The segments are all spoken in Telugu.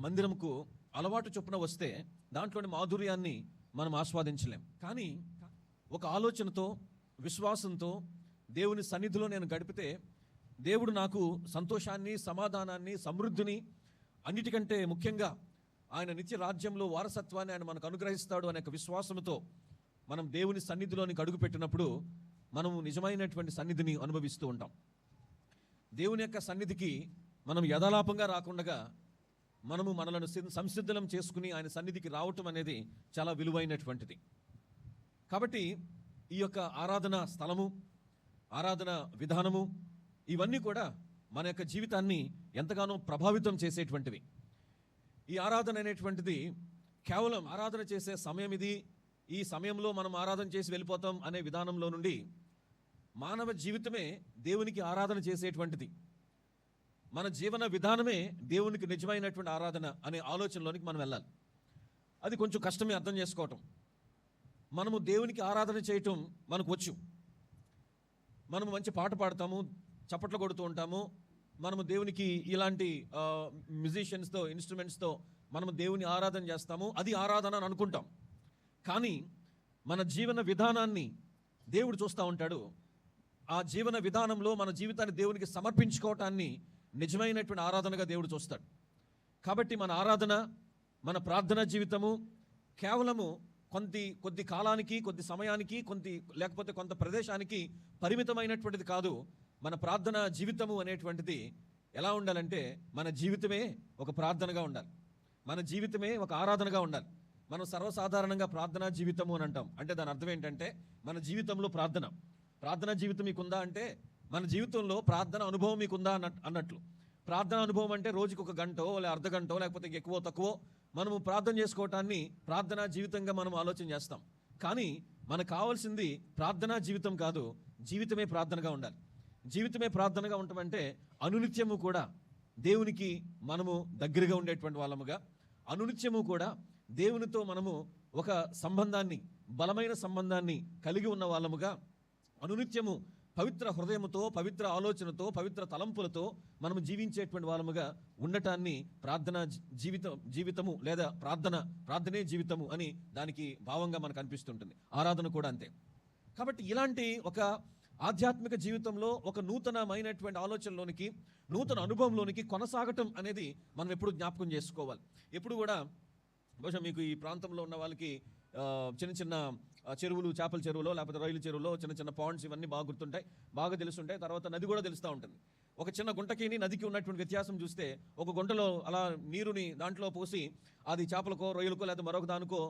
మందిరంకు అలవాటు చొప్పున వస్తే దాంట్లోని మాధుర్యాన్ని మనం ఆస్వాదించలేం. కానీ ఒక ఆలోచనతో, విశ్వాసంతో దేవుని సన్నిధిలో నేను గడిపితే దేవుడు నాకు సంతోషాన్ని, సమాధానాన్ని, సమృద్ధిని, అన్నిటికంటే ముఖ్యంగా ఆయన నిత్య రాజ్యంలో వారసత్వాన్ని ఆయన మనకు అనుగ్రహిస్తాడు అనే విశ్వాసంతో మనం దేవుని సన్నిధిలోనికి అడుగుపెట్టినప్పుడు మనము నిజమైనటువంటి సన్నిధిని అనుభవిస్తూ ఉంటాం. దేవుని యొక్క సన్నిధికి మనం యథాలాపంగా రాకుండా మనము మనలను సంసిద్ధం చేసుకుని ఆయన సన్నిధికి రావటం అనేది చాలా విలువైనటువంటిది. కాబట్టి ఈ యొక్క ఆరాధన స్థలము, ఆరాధన విధానము ఇవన్నీ కూడా మన యొక్క జీవితాన్ని ఎంతగానో ప్రభావితం చేసేటువంటివి. ఈ ఆరాధన అనేటువంటిది కేవలం ఆరాధన చేసే సమయం ఇది, ఈ సమయంలో మనం ఆరాధన చేసి వెళ్ళిపోతాం అనే విధానంలో నుండి మానవ జీవితమే దేవునికి ఆరాధన చేసేటువంటిది. మన జీవన విధానమే దేవునికి నిజమైనటువంటి ఆరాధన అనే ఆలోచనలోనికి మనం వెళ్ళాలి. అది కొంచెం కష్టమే అర్థం చేసుకోవటం. మనము దేవునికి ఆరాధన చేయటం మనకు వచ్చు. మనము మంచి పాట పాడతాము, చప్పట్లు కొడుతూ ఉంటాము. మనము దేవునికి ఇలాంటి మ్యూజిషియన్స్తో, ఇన్స్ట్రుమెంట్స్తో మనము దేవుని ఆరాధన చేస్తాము. అది ఆరాధన అని అనుకుంటాం. కానీ మన జీవన విధానాన్ని దేవుడు చూస్తూ ఉంటాడు. ఆ జీవన విధానంలో మన జీవితాన్ని దేవునికి సమర్పించుకోవటాన్ని నిజమైనటువంటి ఆరాధనగా దేవుడు చూస్తాడు. కాబట్టి మన ఆరాధన, మన ప్రార్థనా జీవితము కేవలము కొద్ది కాలానికి, కొద్ది సమయానికి, లేకపోతే కొంత ప్రదేశానికి పరిమితమైనటువంటిది కాదు. మన ప్రార్థన జీవితము అనేటువంటిది ఎలా ఉండాలంటే మన జీవితమే ఒక ప్రార్థనగా ఉండాలి, మన జీవితమే ఒక ఆరాధనగా ఉండాలి. మనం సర్వసాధారణంగా ప్రార్థనా జీవితము అని అంటాం. అంటే దాని అర్థం ఏంటంటే మన జీవితంలో ప్రార్థనా జీవితం మీకుందా అంటే మన జీవితంలో ప్రార్థన అనుభవం మీకుందా అన్నట్లు. ప్రార్థన అనుభవం అంటే రోజుకి ఒక గంటో లేదా అర్ధ గంటో లేకపోతే ఎక్కువ తక్కువ మనము ప్రార్థన చేసుకోవటాన్ని ప్రార్థనా జీవితంగా మనం ఆలోచన చేస్తాం. కానీ మనకు కావాల్సింది ప్రార్థనా జీవితం కాదు, జీవితమే ప్రార్థనగా ఉండాలి. జీవితమే ప్రార్థనగా ఉండటమంటే అనునిత్యము కూడా దేవునికి మనము దగ్గరగా ఉండేటువంటి వాళ్ళముగా, అనునిత్యము కూడా దేవునితో మనము ఒక సంబంధాన్ని, బలమైన సంబంధాన్ని కలిగి ఉన్న వాళ్ళముగా, అనునిత్యము పవిత్ర హృదయముతో, పవిత్ర ఆలోచనతో, పవిత్ర తలంపులతో మనము జీవించేటువంటి వాళ్ళముగా ఉండటాన్ని ప్రార్థనా జీవితము లేదా ప్రార్థనే జీవితము అని దానికి భావంగా మనకు అనిపిస్తుంటుంది. ఆరాధన కూడా అంతే. కాబట్టి ఇలాంటి ఒక ఆధ్యాత్మిక జీవితంలో ఒక నూతనమైనటువంటి ఆలోచనలోనికి, నూతన అనుభవంలోనికి కొనసాగటం అనేది మనం ఎప్పుడు జ్ఞాపకం చేసుకోవాలి. ఎప్పుడు కూడా బహుశా మీకు ఈ ప్రాంతంలో ఉన్న వాళ్ళకి చిన్న చిన్న చెరువులు, చేపల చెరువులో లేకపోతే రొయ్యల చెరువులో చిన్న చిన్న పాండ్స్ ఇవన్నీ బాగా గుర్తుంటాయి, బాగా తెలుస్తుంటాయి. తర్వాత నది కూడా తెలుస్తూ ఉంటుంది. ఒక చిన్న గుంటకి నదికి ఉన్నటువంటి వ్యత్యాసం చూస్తే ఒక గుంటలో అలా నీరుని దాంట్లో పోసి అది చేపలకో, రొయ్యలకో లేదా మరొక దానికో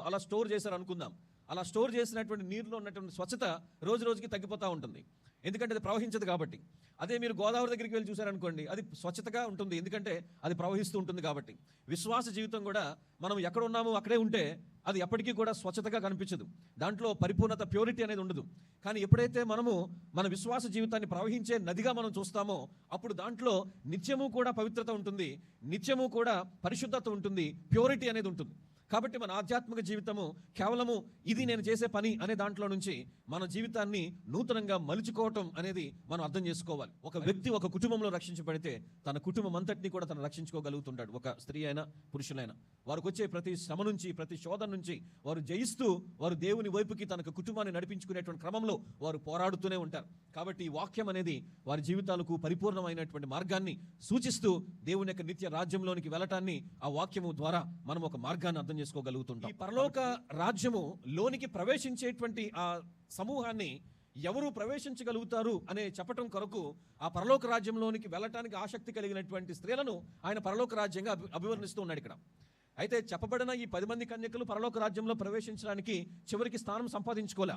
అలా స్టోర్ చేశారు అనుకుందాం. అలా స్టోర్ చేసినటువంటి నీరులో ఉన్నటువంటి స్వచ్ఛత రోజు రోజుకి తగ్గిపోతూ ఉంటుంది, ఎందుకంటే అది ప్రవహించదు కాబట్టి. అదే మీరు గోదావరి దగ్గరికి వెళ్ళి చూసారనుకోండి, అది స్వచ్ఛతగా ఉంటుంది, ఎందుకంటే అది ప్రవహిస్తూ ఉంటుంది కాబట్టి. విశ్వాస జీవితం కూడా మనం ఎక్కడ ఉన్నామో అక్కడే ఉంటే అది ఎప్పటికీ కూడా స్వచ్ఛతగా కనిపించదు, దాంట్లో పరిపూర్ణత, ప్యూరిటీ అనేది ఉండదు. కానీ ఎప్పుడైతే మనము మన విశ్వాస జీవితాన్ని ప్రవహించే నదిగా మనం చూస్తామో అప్పుడు దాంట్లో నిత్యము కూడా పవిత్రత ఉంటుంది, నిత్యము కూడా పరిశుద్ధత ఉంటుంది, ప్యూరిటీ అనేది ఉంటుంది. కాబట్టి మన ఆధ్యాత్మిక జీవితము కేవలము ఇది నేను చేసే పని అనే దాంట్లో నుంచి మన జీవితాన్ని నూతనంగా మలుచుకోవటం అనేది మనం అర్థం చేసుకోవాలి. ఒక వ్యక్తి ఒక కుటుంబంలో రక్షించబడితే తన కుటుంబం అంతటినీ కూడా తను రక్షించుకోగలుగుతుంటాడు. ఒక స్త్రీ అయినా పురుషులైనా వారికి వచ్చే ప్రతి శ్రమ నుంచి, ప్రతి శోధన నుంచి వారు జయిస్తూ వారు దేవుని వైపుకి తనకు కుటుంబాన్ని నడిపించుకునేటువంటి క్రమంలో వారు పోరాడుతూనే ఉంటారు. కాబట్టి ఈ వాక్యం అనేది వారి జీవితాలకు పరిపూర్ణమైనటువంటి మార్గాన్ని సూచిస్తూ దేవుని యొక్క నిత్య రాజ్యంలోనికి వెళ్ళటాన్ని ఆ వాక్యము ద్వారా మనం ఒక మార్గాన్ని అర్థం చేసుకోగలుగుతుంటాం. ఈ పరలోక రాజ్యము లోనికి ప్రవేశించేటువంటి ఆ సమూహాన్ని ఎవరు ప్రవేశించగలుగుతారు అనే చెప్పటం కొరకు ఆ పరలోక రాజ్యంలోనికి వెళ్ళటానికి ఆసక్తి కలిగినటువంటి స్త్రీలను ఆయన పరలోక రాజ్యంగా అభివర్ణిస్తూ ఉన్నాడు ఇక్కడ. అయితే చెప్పబడిన ఈ 10 మంది కన్యకలు పరలోక రాజ్యంలో ప్రవేశించడానికి చివరికి స్థానం సంపాదించుకోలే.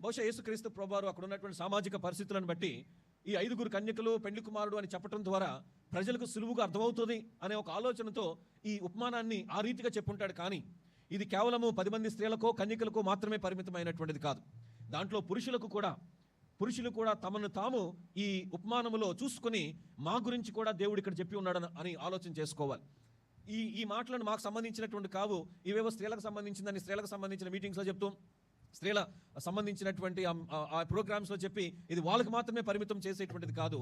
బహుశా యేసుక్రీస్తు ప్రభువారు అక్కడ ఉన్నటువంటి సామాజిక పరిస్థితులను బట్టి ఈ 5 కన్యకలు పెండ్లి కుమారుడు అని చెప్పడం ద్వారా ప్రజలకు సులువుగా అర్థమవుతుంది అనే ఒక ఆలోచనతో ఈ ఉపమానాన్ని ఆ రీతిగా చెప్పుంటాడు. కానీ ఇది కేవలము 10 మంది స్త్రీలకో, కన్యకలకో మాత్రమే పరిమితమైనటువంటిది కాదు. దాంట్లో పురుషులు కూడా తమను తాము ఈ ఉపమానములో చూసుకుని మా గురించి కూడా దేవుడు ఇక్కడ చెప్పి ఉన్నాడు అని ఆలోచన చేసుకోవాలి. ఈ మాటలను మాకు సంబంధించినటువంటి కావు, ఇవేవో స్త్రీలకు సంబంధించిన మీటింగ్స్లో చెప్తాం, స్త్రీల సంబంధించినటువంటి ఆ ప్రోగ్రామ్స్లో చెప్పి ఇది వాళ్ళకి మాత్రమే పరిమితం చేసేటువంటిది కాదు.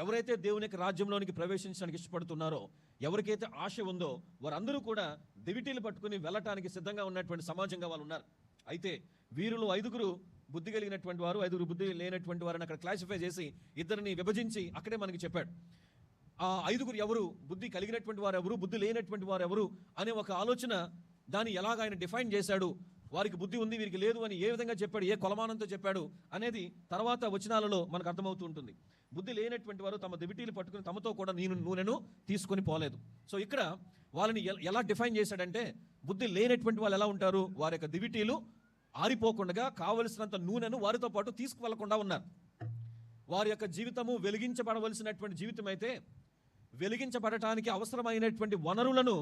ఎవరైతే దేవుని యొక్క రాజ్యంలోనికి ప్రవేశించడానికి ఇష్టపడుతున్నారో, ఎవరికైతే ఆశ ఉందో వారందరూ కూడా దివిటీలు పట్టుకుని వెళ్ళటానికి సిద్ధంగా ఉన్నటువంటి సమాజంగా వాళ్ళు ఉన్నారు. అయితే వీరిలో 5 బుద్ధి కలిగినటువంటి వారు, 5 బుద్ధి లేనటువంటి వారిని అక్కడ క్లాసిఫై చేసి ఇద్దరిని విభజించి అక్కడే మనకి చెప్పాడు. ఆ 5 ఎవరు, బుద్ధి కలిగినటువంటి వారు ఎవరు, బుద్ధి లేనటువంటి వారు ఎవరు అనే ఒక ఆలోచన, దాన్ని ఎలాగ ఆయన డిఫైన్ చేశాడు, వారికి బుద్ధి ఉంది వీరికి లేదు అని ఏ విధంగా చెప్పాడు, ఏ కొలమానంతో చెప్పాడు అనేది తర్వాత వచనాలలో మనకు అర్థమవుతూ ఉంటుంది. బుద్ధి లేనటువంటి వారు తమ దివిటీలు పట్టుకుని తమతో కూడా నూనెను తీసుకొని పోలేదు. సో ఇక్కడ వాళ్ళని ఎలా డిఫైన్ చేశాడంటే, బుద్ధి లేనటువంటి వాళ్ళు ఎలా ఉంటారు, వారి యొక్క దివిటీలు ఆరిపోకుండా కావలసినంత నూనెను వారితో పాటు తీసుకువెళ్లకుండా ఉన్నారు. వారి యొక్క జీవితము వెలిగించబడవలసినటువంటి జీవితం అయితే వెలిగించబడటానికి అవసరమైనటువంటి వనరులను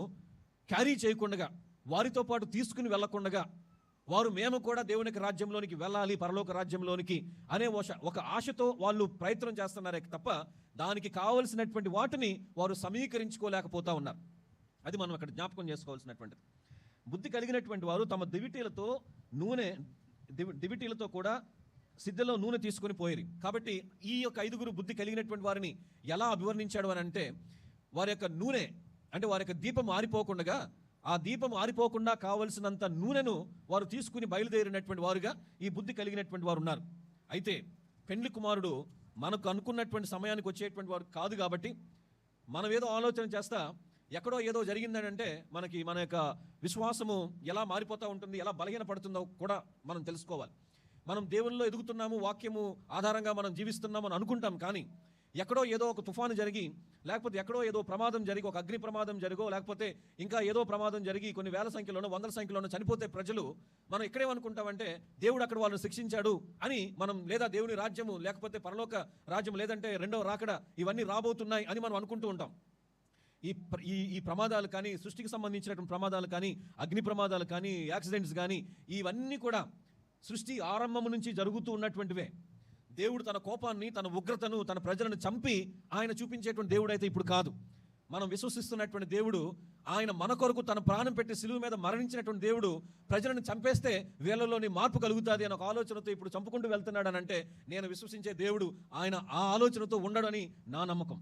క్యారీ చేయకుండా, వారితో పాటు తీసుకుని వెళ్లకుండా, వారు మేము కూడా దేవునికి రాజ్యంలోనికి వెళ్ళాలి, పరలోక రాజ్యంలోనికి అనే ఒక ఆశతో వాళ్ళు ప్రయత్నం చేస్తున్నారే తప్ప దానికి కావలసినటువంటి వాటిని వారు సమీకరించుకోలేకపోతా ఉన్నారు. అది మనం అక్కడ జ్ఞాపకం చేసుకోవాల్సినటువంటిది. బుద్ధి కలిగినటువంటి వారు తమ దివిటీలతో కూడా సిద్ధలో నూనె తీసుకొని పోయిరి. కాబట్టి ఈ యొక్క 5 బుద్ధి కలిగినటువంటి వారిని ఎలా అభివర్ణించాడు అని అంటే, వారి యొక్క నూనె అంటే వారి యొక్క దీపం ఆరిపోకుండా, ఆ దీపం ఆరిపోకుండా కావలసినంత నూనెను వారు తీసుకుని బయలుదేరినటువంటి వారుగా ఈ బుద్ధి కలిగినటువంటి వారు ఉన్నారు. అయితే పెండ్లి కుమారుడు మనకు అనుకున్నటువంటి సమయానికి వచ్చేటువంటి వారు కాదు. కాబట్టి మనం ఏదో ఆలోచన చేస్తా ఎక్కడో ఏదో జరిగిందని అంటే మన యొక్క విశ్వాసము ఎలా మారిపోతూ ఉంటుంది, ఎలా బలహీనపడుతుందో కూడా మనం తెలుసుకోవాలి. మనం దేవునిలో ఎదుగుతున్నాము, వాక్యము ఆధారంగా మనం జీవిస్తున్నాము అని అనుకుంటాం. కానీ ఎక్కడో ఏదో ఒక తుఫాను జరిగి, లేకపోతే ఎక్కడో ఏదో ప్రమాదం జరిగి, ఒక అగ్ని ప్రమాదం జరిగో, లేకపోతే ఇంకా ఏదో ప్రమాదం జరిగి కొన్ని వేల సంఖ్యలోనో 100ల సంఖ్యలోనో చనిపోతే ప్రజలు, మనం ఇక్కడేమనుకుంటామంటే దేవుడు అక్కడ వాళ్ళని శిక్షించాడు అని మనం, లేదా దేవుని రాజ్యము లేకపోతే పరలోక రాజ్యం లేదంటే రెండవ రాకడ ఇవన్నీ రాబోతున్నాయి అని మనం అనుకుంటూ ఉంటాం. ఈ ప్రమాదాలు కానీ, సృష్టికి సంబంధించినటువంటి ప్రమాదాలు కానీ, అగ్ని ప్రమాదాలు కానీ, యాక్సిడెంట్స్ కానీ, ఇవన్నీ కూడా సృష్టి ఆరంభం నుంచి జరుగుతూ ఉన్నటువంటివే. దేవుడు తన కోపాన్ని, తన ఉగ్రతను, తన ప్రజలను చంపి ఆయన చూపించేటువంటి దేవుడు అయితే ఇప్పుడు కాదు. మనం విశ్వసిస్తున్నటువంటి దేవుడు, ఆయన మన కొరకు తన ప్రాణం పెట్టి సిలువ మీద మరణించినటువంటి దేవుడు ప్రజలను చంపేస్తే వీళ్ళలోని మార్పు కలుగుతుంది అని ఒక ఆలోచనతో ఇప్పుడు చంపుకుంటూ వెళ్తున్నాడు అని అంటే, నేను విశ్వసించే దేవుడు ఆయన ఆ ఆలోచనతో ఉండడని నా నమ్మకం.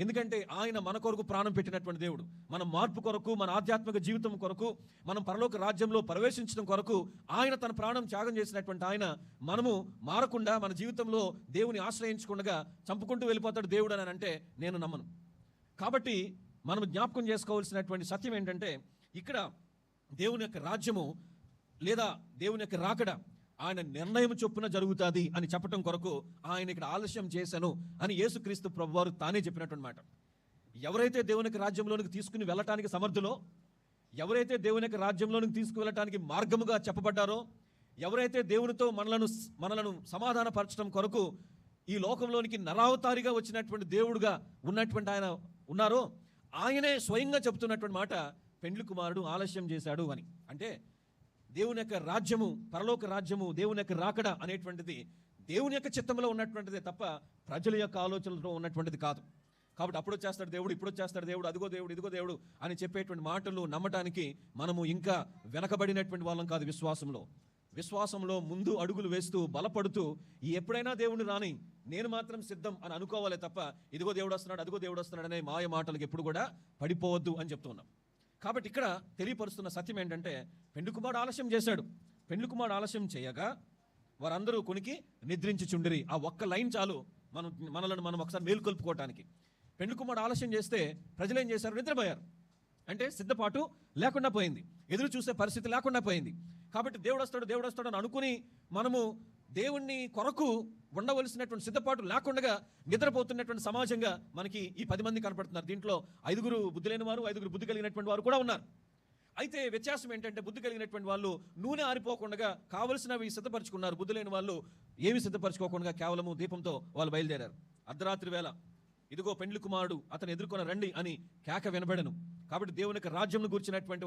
ఎందుకంటే ఆయన మన కొరకు ప్రాణం పెట్టినటువంటి దేవుడు. మన మార్పు కొరకు, మన ఆధ్యాత్మిక జీవితం కొరకు, మనం పరలోక రాజ్యంలో ప్రవేశించడం కొరకు ఆయన తన ప్రాణం త్యాగం చేసినటువంటి ఆయన, మనము మారకుండా మన జీవితంలో దేవుని ఆశ్రయించకుండా చంపుకుంటూ వెళ్ళిపోతాడు దేవుడు అని అంటే నేను నమ్మను. కాబట్టి మనం జ్ఞాపకం చేసుకోవాల్సినటువంటి సత్యం ఏంటంటే, ఇక్కడ దేవుని యొక్క రాజ్యము లేదా దేవుని యొక్క రాకడ ఆయన నిర్ణయం చొప్పున జరుగుతుంది అని చెప్పటం కొరకు ఆయన ఇక్కడ ఆలస్యం చేశాను అని యేసుక్రీస్తు ప్రభువారు తానే చెప్పినటువంటి మాట. ఎవరైతే దేవునికి రాజ్యంలోనికి తీసుకుని వెళ్ళటానికి సమర్థులో, ఎవరైతే దేవునికి రాజ్యంలోనికి తీసుకువెళ్ళటానికి మార్గముగా చెప్పబడ్డారో, ఎవరైతే దేవునితో మనలను సమాధానపరచడం కొరకు ఈ లోకంలోనికి నరావతారిగా వచ్చినటువంటి దేవుడుగా ఉన్నటువంటి ఆయన ఉన్నారో, ఆయనే స్వయంగా చెప్తున్నటువంటి మాట, పెండ్లి కుమారుడు ఆలస్యం చేశాడు అని. అంటే దేవుని యొక్క రాజ్యము, పరలోక రాజ్యము, దేవుని యొక్క రాకడ అనేటువంటిది దేవుని యొక్క చిత్తంలో ఉన్నటువంటిదే తప్ప ప్రజల యొక్క ఆలోచనలతో ఉన్నటువంటిది కాదు. కాబట్టి అప్పుడు వచ్చేస్తాడు దేవుడు, ఇప్పుడు వచ్చేస్తాడు దేవుడు, అదిగో దేవుడు, ఇదిగో దేవుడు అని చెప్పేటువంటి మాటలు నమ్మటానికి మనము ఇంకా వెనకబడినటువంటి వాళ్ళం కాదు. విశ్వాసంలో ముందు అడుగులు వేస్తూ బలపడుతూ ఎప్పుడైనా దేవుని రాని, నేను మాత్రం సిద్ధం అని అనుకోవాలి తప్ప ఇదిగో దేవుడు వస్తున్నాడు, అదిగో దేవుడు వస్తున్నాడు అనే మాయ మాటలకు ఎప్పుడు కూడా పడిపోవద్దు అని చెప్తున్నాం. కాబట్టి ఇక్కడ తెలియపరుస్తున్న సత్యం ఏంటంటే, పెండ్లి కుమారుడు ఆలస్యం చేశాడు. పెండ్లి కుమారుడు ఆలస్యం చేయగా వారందరూ కొనికి నిద్రించుచుండిరి. ఆ ఒక్క లైన్ చాలు మనలను మనం ఒకసారి మేలుకొల్పుకోవటానికి. పెండ్లి కుమారుడు ఆలస్యం చేస్తే ప్రజలు ఏం చేశారు? నిద్రపోయారు. అంటే సిద్ధపాటు లేకుండా పోయింది, ఎదురు చూసే పరిస్థితి లేకుండా పోయింది. కాబట్టి దేవుడు వస్తాడు అని అనుకుని మనము దేవుణ్ణి కొరకు ఉండవలసినటువంటి సిద్ధపాటు లేకుండా నిద్రపోతున్నటువంటి సమాజంగా మనకి ఈ 10 మంది కనపడుతున్నారు. దీంట్లో 5 బుద్ధి లేని వారు, 5 బుద్ధి కలిగినటువంటి వారు కూడా ఉన్నారు. అయితే వ్యత్యాసం ఏంటంటే, బుద్ధి కలిగినటువంటి వాళ్ళు నూనె ఆరిపోకుండా కావలసినవి సిద్ధపరచుకున్నారు. బుద్ధి లేని వాళ్ళు ఏమి సిద్ధపరచుకోకుండా కేవలము దీపంతో వాళ్ళు బయలుదేరారు. అర్ధరాత్రి వేళ ఇదిగో పెండ్లి కుమారుడు, అతను ఎదుర్కొన్న రండి అని కేక వినబడను. కాబట్టి దేవుని యొక్క రాజ్యంను గురించినటువంటి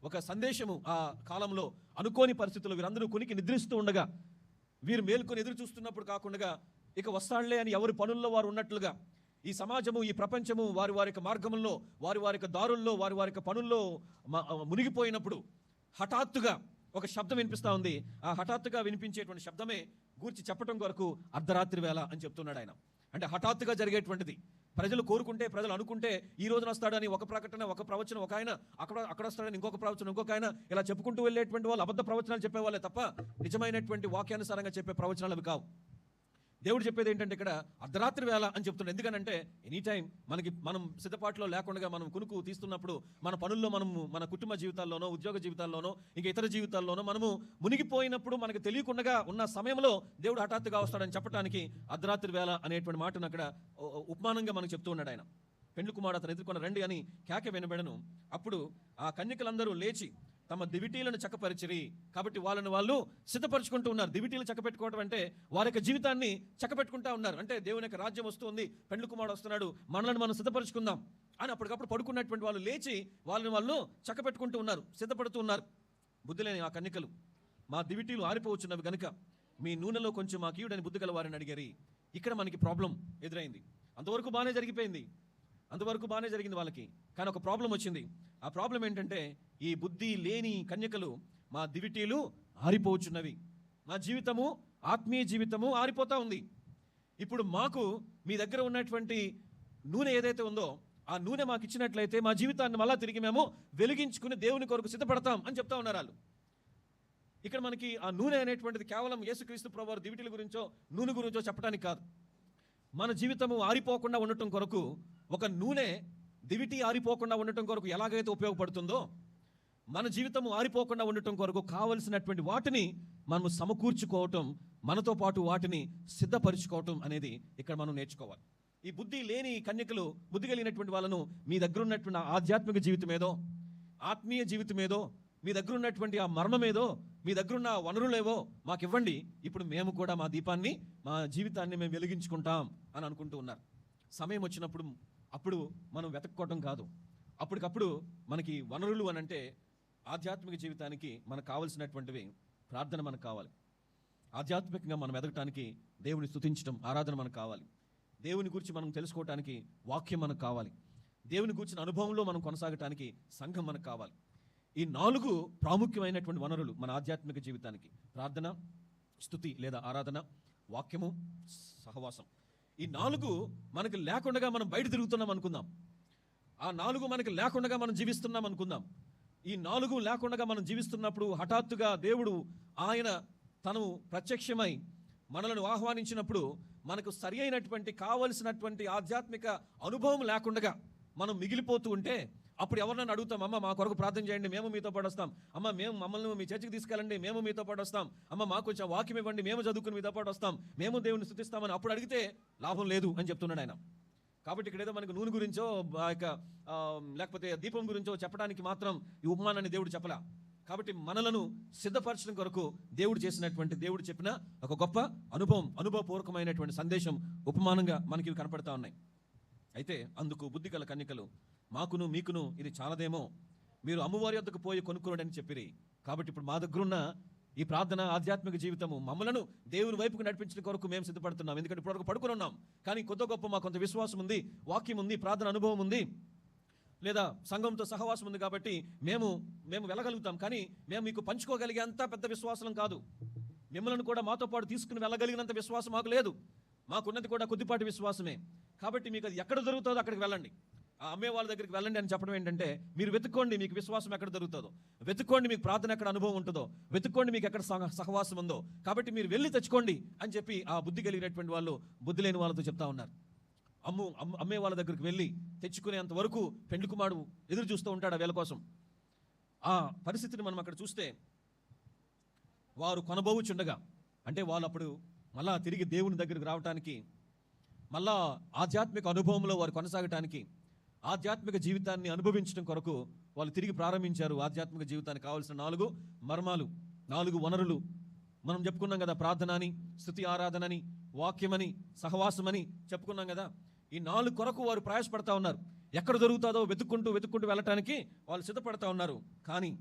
ఒక సందేశము ఆ కాలంలో అనుకోని పరిస్థితుల్లో వీరందరూ కొనికి నిద్రిస్తూ ఉండగా, వీరు మేల్కొని ఎదురు చూస్తున్నప్పుడు కాకుండా ఇక వస్తాడులే అని ఎవరి పనుల్లో వారు ఉన్నట్లుగా ఈ సమాజము, ఈ ప్రపంచము వారి యొక్క మార్గంలో, వారి యొక్క దారుల్లో, వారి యొక్క పనుల్లో మునిగిపోయినప్పుడు హఠాత్తుగా ఒక శబ్దం వినిపిస్తూ ఉంది. ఆ హఠాత్తుగా వినిపించేటువంటి శబ్దమే గూర్చి చెప్పడం కొరకు అర్ధరాత్రి వేళ అని చెప్తున్నాడు ఆయన. అంటే హఠాత్తుగా జరిగేటువంటిది. ప్రజలు కోరుకుంటే, ప్రజలు అనుకుంటే ఈ రోజున వస్తాడని ఒక ప్రకటన, ఒక ప్రవచనం, ఒక ఆయన అక్కడ వస్తాడని ఇంకొక ప్రవచనం, ఇంకొక ఆయన, ఇలా చెప్పుకుంటూ వెళ్ళేటువంటి వాళ్ళు అబద్ధ ప్రవచనాలు చెప్పేవాళ్ళే తప్ప నిజమైనటువంటి వాక్యానుసారంగా చెప్పే ప్రవచనాలు అవి కావు. దేవుడు చెప్పేది ఏంటంటే ఇక్కడ అర్ధరాత్రి వేళ అని చెప్తున్నాడు. ఎందుకనంటే ఎనీ టైం మనం సిద్ధపాటులో లేకుండా మనం కునుకు తీస్తున్నప్పుడు, మన పనుల్లో మనము, మన కుటుంబ జీవితాల్లోనో, ఉద్యోగ జీవితాల్లోనో, ఇంకా ఇతర జీవితాల్లోనో మనము మునిగిపోయినప్పుడు మనకు తెలియకుండా ఉన్న సమయంలో దేవుడు హఠాత్తుగా వస్తాడని చెప్పడానికి అర్ధరాత్రి వేళ అనేటువంటి మాటను అక్కడ ఉపమానంగా మనకు చెప్తూ ఉన్నాడు ఆయన. పెండ్లి కుమారుడు అతను ఎదుర్కొన్న రండి అని కేక వినబడను. అప్పుడు ఆ కన్యకలందరూ లేచి తమ దివిటీలను చక్కపరిచిరి. కాబట్టి వాళ్ళని వాళ్ళు సిద్ధపరచుకుంటూ ఉన్నారు. దివిటీలు చక్కపెట్టుకోవడం అంటే వారి యొక్క జీవితాన్ని చక్కపెట్టుకుంటా ఉన్నారు. అంటే దేవుని యొక్క రాజ్యం వస్తుంది, పెండ్లి కుమారుడు వస్తున్నాడు, మనల్ని మనం సిద్ధపరచుకుందాం అని అప్పటికప్పుడు పడుకున్నటువంటి వాళ్ళు లేచి వాళ్ళని వాళ్ళు చక్కపెట్టుకుంటూ ఉన్నారు, సిద్ధపడుతూ ఉన్నారు. బుద్ధి లేని ఆ కన్యకలు, మా దివిటీలు ఆరిపోవచ్చున్నవి కనుక మీ నూనెలో కొంచెం మా కీయుడని బుద్ధి గల వారిని అడిగారు. ఇక్కడ మనకి ప్రాబ్లం ఎదురైంది. అంతవరకు బాగానే జరిగింది వాళ్ళకి. కానీ ఒక ప్రాబ్లం వచ్చింది. ఆ ప్రాబ్లం ఏంటంటే ఈ బుద్ధి లేని కన్యకలు, మా దివిటీలు ఆరిపోవచ్చున్నవి, మా జీవితము, ఆత్మీయ జీవితము ఆరిపోతా ఉంది. ఇప్పుడు మాకు మీ దగ్గర ఉన్నటువంటి నూనె ఏదైతే ఉందో ఆ నూనె మాకు ఇచ్చినట్లయితే మా జీవితాన్ని మళ్ళా తిరిగి మేము వెలిగించుకుని దేవుని కొరకు సిద్ధపడతాం అని చెప్తా ఉన్నారు వాళ్ళు. ఇక్కడ మనకి ఆ నూనె అనేటువంటిది కేవలం యేసుక్రీస్తు ప్రభువారి దివిటీల గురించో నూనె గురించో చెప్పడానికి కాదు. మన జీవితము ఆరిపోకుండా ఉండటం కొరకు ఒక నూనె దివిటి ఆరిపోకుండా ఉండటం కొరకు ఎలాగైతే ఉపయోగపడుతుందో, మన జీవితము ఆరిపోకుండా ఉండటం కొరకు కావలసినటువంటి వాటిని మనము సమకూర్చుకోవటం, మనతో పాటు వాటిని సిద్ధపరుచుకోవటం అనేది ఇక్కడ మనం నేర్చుకోవాలి. ఈ బుద్ధి లేని కన్యకలు, బుద్ధి కలిగినటువంటి వాళ్ళను, మీ దగ్గర ఉన్నటువంటి ఆధ్యాత్మిక జీవితం ఏదో, ఆత్మీయ జీవితం ఏదో, మీ దగ్గర ఉన్నటువంటి ఆ మర్మం ఏదో, మీ దగ్గరున్న వనరులేవో మాకు ఇవ్వండి, ఇప్పుడు మేము కూడా మా దీపాన్ని, మా జీవితాన్ని మేము వెలిగించుకుంటాం అని అనుకుంటూ ఉన్నారు. సమయం వచ్చినప్పుడు అప్పుడు మనం వెతక్కోవటం కాదు, అప్పటికప్పుడు మనకి వనరులు అని అంటే ఆధ్యాత్మిక జీవితానికి మనకు కావలసినటువంటివి ప్రార్థన మనకు కావాలి. ఆధ్యాత్మికంగా మనం ఎదగటానికి దేవుని స్తుతించడం, ఆరాధన మనకు కావాలి. దేవుని గురించి మనం తెలుసుకోవటానికి వాక్యం మనకు కావాలి. దేవుని గురించిన అనుభవంలో మనం కొనసాగటానికి సంఘం మనకు కావాలి. ఈ 4 ప్రాముఖ్యమైనటువంటి వనరులు మన ఆధ్యాత్మిక జీవితానికి: ప్రార్థన, స్తుతి లేదా ఆరాధన, వాక్యము, సహవాసం. ఈ 4 మనకు లేకుండా మనం బయట తిరుగుతున్నాం అనుకుందాం. ఆ 4 మనకు లేకుండా మనం జీవిస్తున్నాం అనుకుందాం. ఈ 4 లేకుండా మనం జీవిస్తున్నప్పుడు హఠాత్తుగా దేవుడు ఆయన తను ప్రత్యక్షమై మనలను ఆహ్వానించినప్పుడు మనకు సరి అయినటువంటి కావలసినటువంటి ఆధ్యాత్మిక అనుభవం లేకుండా మనం మిగిలిపోతూ ఉంటే అప్పుడు ఎవరినైనా అడుగుతాం, అమ్మ మా కొరకు ప్రార్థన చేయండి, మేము మీతో పాటు వస్తాం, అమ్మ మేము మమ్మల్ని మీ చర్చికి తీసుకెళ్ళండి, మేము మీతో పాటు వస్తాం, అమ్మ మాకు కొంచెం వాక్యం ఇవ్వండి, మేము చదువుకుని మీతో పాటు వస్తాం, మేము దేవుని స్తుతిస్తామని అప్పుడు అడిగితే లాభం లేదు అని చెప్తున్నాడు ఆయన. కాబట్టి ఇక్కడ ఏదో మనకు నూనె గురించో లేకపోతే దీపం గురించో చెప్పడానికి మాత్రం ఈ ఉపమానాన్ని దేవుడు చెప్పలా. కాబట్టి మనలను సిద్ధపరచడం కొరకు దేవుడు చేసినటువంటి, దేవుడు చెప్పిన ఒక గొప్ప అనుభవపూర్వకమైనటువంటి సందేశం, ఉపమానంగా మనకి ఇవి కనపడతా ఉన్నాయి. అయితే అందుకు బుద్ధి గల కన్యకలు, మాకును మీకును ఇది చాలదేమో, మీరు అమ్మవారి వద్దకు పోయి కొనుక్కోండి అని చెప్పిరి. కాబట్టి ఇప్పుడు మా దగ్గరున్న ఈ ప్రార్థన, ఆధ్యాత్మిక జీవితము మమ్మలను దేవుని వైపుకు నడిపించిన కొరకు మేము సిద్ధపడుతున్నాం. ఎందుకంటే ఇప్పటివరకు పడుకుని ఉన్నాం, కానీ కొద్ది గొప్ప మాకు కొంత విశ్వాసం ఉంది, వాక్యం ఉంది, ప్రార్థన అనుభవం ఉంది, లేదా సంఘంతో సహవాసం ఉంది. కాబట్టి మేము వెళ్ళగలుగుతాం. కానీ మేము మీకు పంచుకోగలిగేంత పెద్ద విశ్వాసం కాదు. మిమ్మల్ని కూడా మాతో పాటు తీసుకుని వెళ్ళగలిగినంత విశ్వాసం మాకు లేదు. మాకున్నది కూడా కొద్దిపాటి విశ్వాసమే. కాబట్టి మీకు అది ఎక్కడ దొరుకుతుందో అక్కడికి వెళ్ళండి, ఆ అమ్మే వాళ్ళ దగ్గరికి వెళ్ళండి అని చెప్పడం ఏంటంటే, మీరు వెతుక్కోండి మీకు విశ్వాసం ఎక్కడ దొరుకుతుందో, వెతుక్కోండి మీకు ప్రార్థన ఎక్కడ అనుభవం ఉంటుందో, వెతుక్కోండి మీకు ఎక్కడ సహవాసం ఉందో, కాబట్టి మీరు వెళ్ళి తెచ్చుకోండి అని చెప్పి ఆ బుద్ధి కలిగినటువంటి వాళ్ళు బుద్ధి లేని వాళ్ళతో చెప్తా ఉన్నారు. అమ్మే వాళ్ళ దగ్గరికి వెళ్ళి తెచ్చుకునేంత వరకు పెండ్లి కుమారుడు ఎదురు చూస్తూ ఉంటాడు ఆ వేళ కోసం. ఆ పరిస్థితిని మనం అక్కడ చూస్తే, వారు కొనబోవుచుండగా, అంటే వాళ్ళు అప్పుడు మళ్ళా తిరిగి దేవుని దగ్గరికి రావటానికి, మళ్ళా ఆధ్యాత్మిక అనుభవంలో వారు కొనసాగటానికి, ఆధ్యాత్మిక జీవితాన్ని అనుభవించడం కొరకు వాళ్ళు తిరిగి ప్రారంభించారు. ఆధ్యాత్మిక జీవితానికి కావాల్సిన 4 మర్మాలు, 4 వనరులు మనం చెప్పుకున్నాం కదా. ప్రార్థన అని, స్తుతి ఆరాధనని, వాక్యమని, సహవాసమని చెప్పుకున్నాం కదా. ఈ 4 కొరకు వారు ప్రయాసపడతా ఉన్నారు. ఎక్కడ దొరుకుతుందో వెతుక్కుంటూ వెళ్ళటానికి వాళ్ళు సిద్ధపడతా ఉన్నారు. కానీ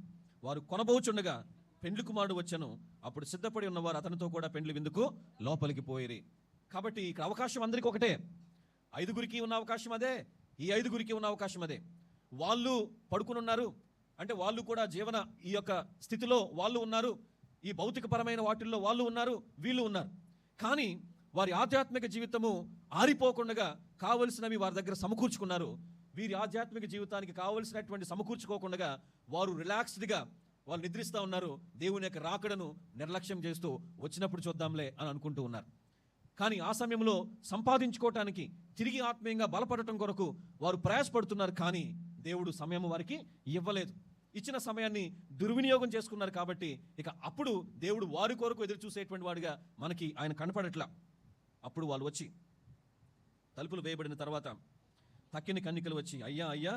వారు కొనబోచుండగా పెండ్లి కుమారుడు వచ్చెను. అప్పుడు సిద్ధపడి ఉన్నవారు అతనితో కూడా పెండ్లి విందుకు లోపలికి పోయిరి. కాబట్టి ఇక్కడ అవకాశం అందరికీ ఒకటే. 5గురికి ఉన్న అవకాశం అదే, ఈ 5గురికి ఉన్న అవకాశం అదే. వాళ్ళు పడుకుని ఉన్నారు, అంటే వాళ్ళు కూడా జీవన ఈ యొక్క స్థితిలో వాళ్ళు ఉన్నారు, ఈ భౌతికపరమైన వాటిల్లో వాళ్ళు ఉన్నారు, వీళ్ళు ఉన్నారు. కానీ వారి ఆధ్యాత్మిక జీవితము ఆరిపోకుండా కావలసినవి వారి దగ్గర సమకూర్చుకున్నారు. వీరి ఆధ్యాత్మిక జీవితానికి కావలసినటువంటి సమకూర్చుకోకుండా వారు రిలాక్స్డ్గా వాళ్ళు నిద్రిస్తూ ఉన్నారు. దేవుని యొక్క రాకడను నిర్లక్ష్యం చేస్తూ వచ్చినప్పుడు చూద్దాంలే అని అనుకుంటూ ఉన్నారు. కానీ ఆ సమయంలో సంపాదించుకోవటానికి, తిరిగి ఆత్మీయంగా బలపడటం కొరకు వారు ప్రయాసపడుతున్నారు. కానీ దేవుడు సమయం వారికి ఇవ్వలేదు. ఇచ్చిన సమయాన్ని దుర్వినియోగం చేసుకున్నారు. కాబట్టి ఇక అప్పుడు దేవుడు వారి కొరకు ఎదురు చూసేటువంటి వాడిగా మనకి ఆయన కనపడట్లా. అప్పుడు వాళ్ళు వచ్చి తలుపులు వేయబడిన తర్వాత తక్కిన కన్నికలు వచ్చి, అయ్యా అయ్యా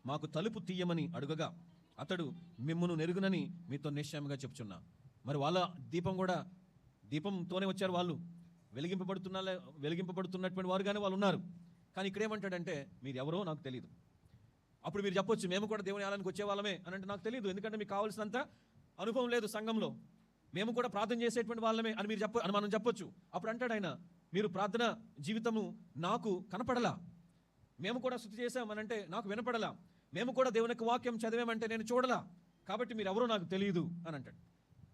మాకు తలుపు తీయమని అడుగగా అతడు మిమ్మును నెరుగునని మీతో నిశ్చయంగా చెప్తున్నా. మరి వాళ్ళ దీపంతోనే వచ్చారు. వాళ్ళు వెలిగింపబడుతున్నటువంటి వారుగానే వాళ్ళు ఉన్నారు. కానీ ఇక్కడేమంటాడంటే, మీరు ఎవరో నాకు తెలియదు. అప్పుడు మీరు చెప్పొచ్చు, మేము కూడా దేవుని ఆలయానికి వచ్చే వాళ్ళమే అని. అంటే నాకు తెలియదు, ఎందుకంటే మీకు కావాల్సినంత అనుభవం లేదు సంఘంలో, మేము కూడా ప్రార్థన చేసేటువంటి వాళ్ళమే అని అని మనం చెప్పొచ్చు. అప్పుడు అంటాడు ఆయన, మీరు ప్రార్థన జీవితము నాకు కనపడలా, మేము కూడా స్తుతి చేసామనంటే నాకు వినపడలా, మేము కూడా దేవుని యొక్క వాక్యం చదివామంటే నేను చూడలా, కాబట్టి మీరు ఎవరో నాకు తెలియదు అని అంటాడు.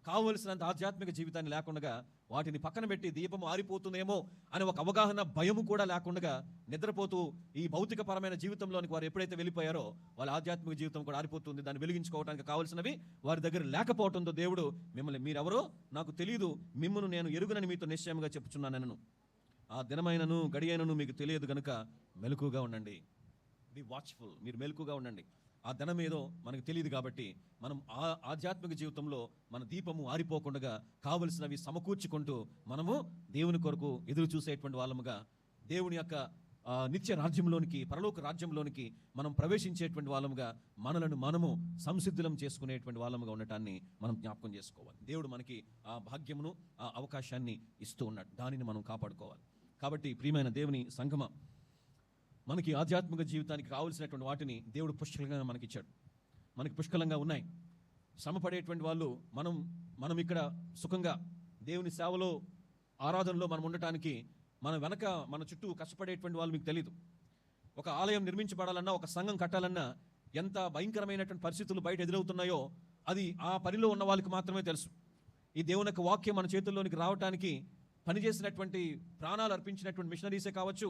కావలసినంత ఆధ్యాత్మిక జీవితాన్ని లేకుండా వాటిని పక్కన పెట్టి దీపము ఆరిపోతుందేమో అనే ఒక అవగాహన, భయము కూడా లేకుండా నిద్రపోతూ ఈ భౌతికపరమైన జీవితంలోనికి వారు ఎప్పుడైతే వెళ్ళిపోయారో వాళ్ళ ఆధ్యాత్మిక జీవితం కూడా ఆరిపోతుంది. దాన్ని వెలిగించుకోవడానికి కావాల్సినవి వారి దగ్గర లేకపోవడంతో దేవుడు మిమ్మల్ని, మీరెవరో నాకు తెలియదు, మిమ్మల్ని నేను ఎరుగునని మీతో నిశ్చయంగా చెప్పుచున్నాను. ఆ దినమైనను గడియైనను మీకు తెలియదు గనుక మెలకుగా ఉండండి. బి వాచ్ఫుల్, మీరు మెలకుగా ఉండండి. ఆ ధనం ఏదో మనకు తెలియదు కాబట్టి మనం ఆధ్యాత్మిక జీవితంలో మన దీపము ఆరిపోకుండా కావలసినవి సమకూర్చుకుంటూ మనము దేవుని కొరకు ఎదురు చూసేటువంటి వాళ్ళముగా దేవుని యొక్క నిత్య రాజ్యంలోనికి, పరలోక రాజ్యంలోనికి మనం ప్రవేశించేటువంటి వాళ్ళముగా మనము సంసిద్ధులం చేసుకునేటువంటి వాళ్ళముగా ఉండటాన్ని మనం జ్ఞాపకం చేసుకోవాలి. దేవుడు మనకి ఆ భాగ్యమును, ఆ అవకాశాన్ని ఇస్తూ ఉన్నాడు. దానిని మనం కాపాడుకోవాలి. కాబట్టి ప్రియమైన దేవుని సంగమ, మనకి ఆధ్యాత్మిక జీవితానికి కావలసినటువంటి వాటిని దేవుడు పుష్కలంగా మనకిచ్చాడు. మనకి పుష్కలంగా ఉన్నాయి. శ్రమపడేటువంటి వాళ్ళు మనం ఇక్కడ సుఖంగా దేవుని సేవలో, ఆరాధనలో మనం ఉండటానికి మన చుట్టూ కష్టపడేటువంటి వాళ్ళు మీకు తెలియదు. ఒక ఆలయం నిర్మించబడాలన్నా, ఒక సంఘం కట్టాలన్నా ఎంత భయంకరమైనటువంటి పరిస్థితులు బయట ఎదురవుతున్నాయో అది ఆ పనిలో ఉన్న వాళ్ళకి మాత్రమే తెలుసు. ఈ దేవుని యొక్క వాక్యం మన చేతుల్లోనికి రావటానికి పనిచేసినటువంటి, ప్రాణాలు అర్పించినటువంటి మిషనరీసే కావచ్చు,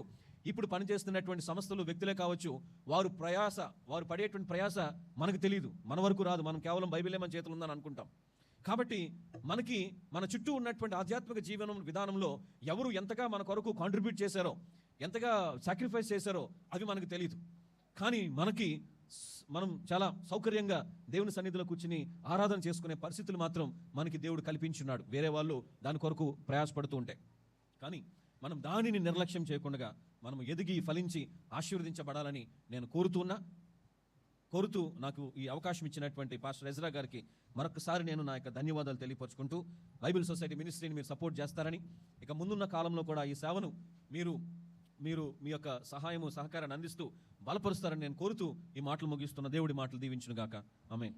ఇప్పుడు పనిచేస్తున్నటువంటి సంస్థలు, వ్యక్తులే కావచ్చు, వారు పడేటువంటి ప్రయాస మనకు తెలియదు, మన వరకు రాదు. మనం కేవలం బైబిలే మన చేతులు ఉందని అనుకుంటాం. కాబట్టి మన చుట్టూ ఉన్నటువంటి ఆధ్యాత్మిక జీవనం విధానంలో ఎవరు ఎంతగా మన కొరకు కాంట్రిబ్యూట్ చేశారో, ఎంతగా సాక్రిఫైస్ చేశారో అవి మనకు తెలియదు. కానీ మనం చాలా సౌకర్యంగా దేవుని సన్నిధిలో కూర్చుని ఆరాధన చేసుకునే పరిస్థితులు మాత్రం మనకి దేవుడు కల్పించున్నాడు. వేరే వాళ్ళు దాని కొరకు ప్రయాసపడుతూ ఉంటాయి. కానీ మనం దానిని నిర్లక్ష్యం చేయకుండా మనం ఎదిగి ఫలించి ఆశీర్వదించబడాలని నేను కోరుతూ నాకు ఈ అవకాశం ఇచ్చినటువంటి పాస్టర్ ఎజ్రా గారికి మరొకసారి నేను నా యొక్క ధన్యవాదాలు తెలియపరుచుకుంటూ, బైబిల్ సొసైటీ మినిస్ట్రీని మీరు సపోర్ట్ చేస్తారని, ఇక ముందున్న కాలంలో కూడా ఈ సేవను మీరు మీ యొక్క సహాయము, సహకారాన్ని అందిస్తూ బలపరుస్తారని నేను కోరుతూ ఈ మాటలు ముగిస్తున్న. దేవుడి మాటలు దీవించును గాక. ఆమేన్.